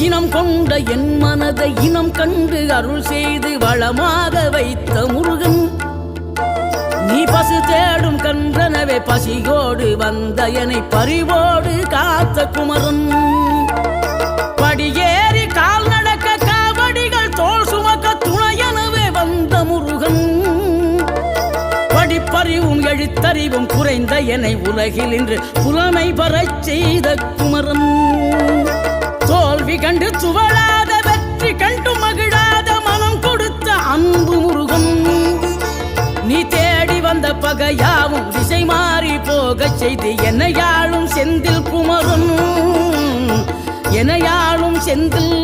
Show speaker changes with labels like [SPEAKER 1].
[SPEAKER 1] இனம் கொண்ட என் மனதை இனம் கண்டு அருள் செய்து வளமாக வைத்த முருகன், நீ பசு தேடும் கன்றனவே பசியோடு வந்த என்னை பறிவோடு காத்த குமரன், படியேறி கால் நடக்க காவடிகள் தோல் சுமக்க துணையனவே வந்த முருகன், படிப்பறிவும் எழுத்தறிவும் குறைந்த என்னை உலகில் இன்று புலமை பெறச் செய்த குமரன், தோல்வி கண்டு துவளாத வெற்றி கண்டு மகிழாத மனம் கொடுத்த அன்பு முருகன், நீ தேடி வந்த பகையாவும் திசை மாறி போகச் செய்து என்னையாளும் செந்தில் குமரன், என்னையாளும் செந்தில்